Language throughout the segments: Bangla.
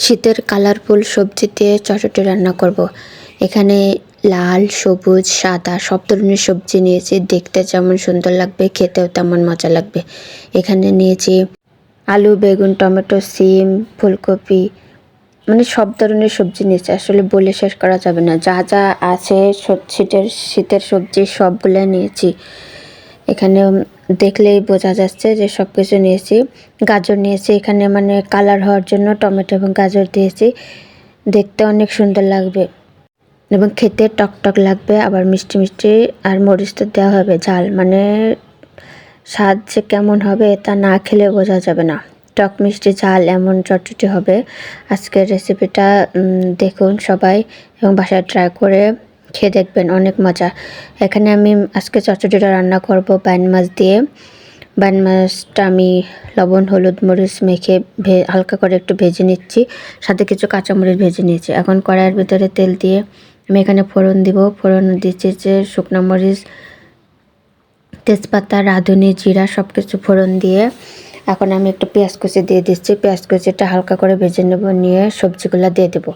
শীতের কালারফুল সবজি দিয়ে চটচটি রান্না করব। এখানে লাল, সবুজ, সাদা সব ধরনের সবজি নিয়েছি। দেখতে যেমন সুন্দর লাগবে, খেতেও তেমন মজা লাগবে। এখানে নিয়েছি আলু, বেগুন, টমেটো, সিম, ফুলকপি, মানে সব ধরনের সবজি নিয়েছি। আসলে বলে শেষ করা যাবে না। যা যা আছে শীতের সবজি সবগুলো নিয়েছি। এখানে দেখলেই বোঝা যাচ্ছে যে সব কিছু নিয়েছি। গাজর নিয়েছি এখানে, মানে কালার হওয়ার জন্য টমেটো এবং গাজর দিয়েছি। দেখতে অনেক সুন্দর লাগবে এবং খেতে টকটক লাগবে, আবার মিষ্টি মিষ্টি। আর মরিচ তো দেওয়া হবে, ঝাল, মানে স্বাদ যে কেমন হবে তা না খেলে বোঝা যাবে না। টক মিষ্টি ঝাল এমন চটচটি হবে। আজকের রেসিপিটা দেখুন সবাই এবং বাসায় ট্রাই করে খেয়ে দেখবেন, অনেক মজা। এখানে আমি আজকে চটচটিটা রান্না করব বাইন মাছ দিয়ে। বাইন মাছটা আমি লবণ, হলুদ, মরিচ মেখে হালকা করে একটু ভেজে নিচ্ছি। সাথে কিছু কাঁচামরিচ ভেজে নিয়েছি। এখন কড়াইয়ের ভিতরে তেল দিয়ে আমি এখানে ফোড়ন দিব। ফোড়ন দিচ্ছি যে শুকনো মরিচ, তেজপাতা, রাঁধুনি, জিরা সব কিছু ফোড়ন দিয়ে এখন আমি একটু পেঁয়াজ কুচি দিয়ে দিচ্ছি। পেঁয়াজ কুচিটা হালকা করে ভেজে নেব, নিয়ে সবজিগুলো দিয়ে দেব।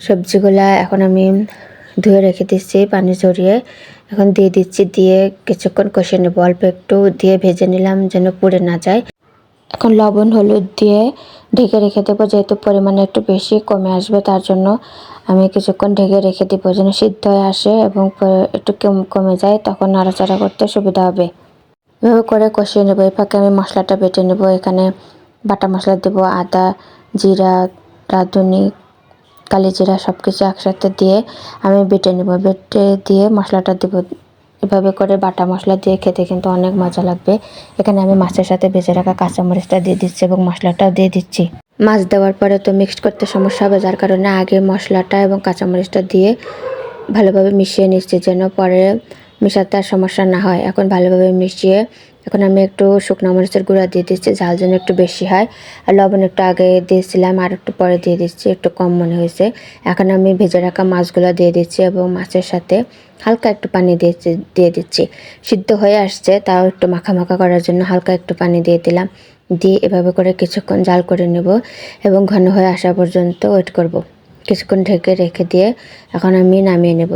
সবজিগুলা এখন আমি ধুয়ে রেখে দিচ্ছি পানি ঝরিয়ে। এখন দিয়ে দিচ্ছি, দিয়ে কিছুক্ষণ কষে নেব। অল্প একটু দিয়ে ভেজে নিলাম যেন পুড়ে না যায়। এখন লবণ, হলুদ দিয়ে ঢেকে রেখে দেবো। যেহেতু পরিমাণে একটু বেশি কমে আসবে, তার জন্য আমি কিছুক্ষণ ঢেকে রেখে দেবো যেন সিদ্ধ হয়ে আসে এবং একটু কমে যায়, তখন নাড়াচাড়া করতে সুবিধা হবে। এভাবে করে কষিয়ে নেবো। এই ফাঁকে আমি মশলাটা বেটে নেব। এখানে বাটা মশলা দেবো, আদা, জিরা, রাঁধুনি, কালি জিরা সব কিছু একসাথে দিয়ে আমি বেটে নেব। বেটে দিয়ে মশলাটা দেবো। এভাবে করে বাটা মশলা দিয়ে খেতে কিন্তু অনেক মজা লাগবে। এখানে আমি মাছের সাথে ভেজে রাখা কাঁচামরিচটা দিয়ে দিচ্ছি এবং মশলাটাও দিয়ে দিচ্ছি। মাছ দেওয়ার পরে তো মিক্সড করতে সমস্যা হবে, যার কারণে আগে মশলাটা এবং কাঁচামরিচটা দিয়ে ভালোভাবে মিশিয়ে নিচ্ছি যেন পরে মেশাতে আর সমস্যা না হয়। এখন ভালোভাবে মিশিয়ে এখন আমি একটু শুকনো মরিচের গুঁড়া দিয়ে দিচ্ছি, ঝাল যেন একটু বেশি হয়। আর লবণ একটু আগে দিয়েছিলাম, আর একটু পরে দিয়ে দিচ্ছি, একটু কম মনে হয়েছে। এখন আমি ভেজে রাখা মাছগুলো দিয়ে দিচ্ছি এবং মাছের সাথে হালকা একটু পানি দিয়ে দিচ্ছি। সিদ্ধ হয়ে আসছে, তাও একটু মাখা মাখা করার জন্য হালকা একটু পানি দিয়ে দিলাম। দিয়ে এভাবে করে কিছুক্ষণ জাল করে নেব এবং ঘন হয়ে আসা পর্যন্ত ওয়েট করব। কিছুক্ষণ ঢেকে রেখে দিয়ে এখন আমি নামিয়ে নেব।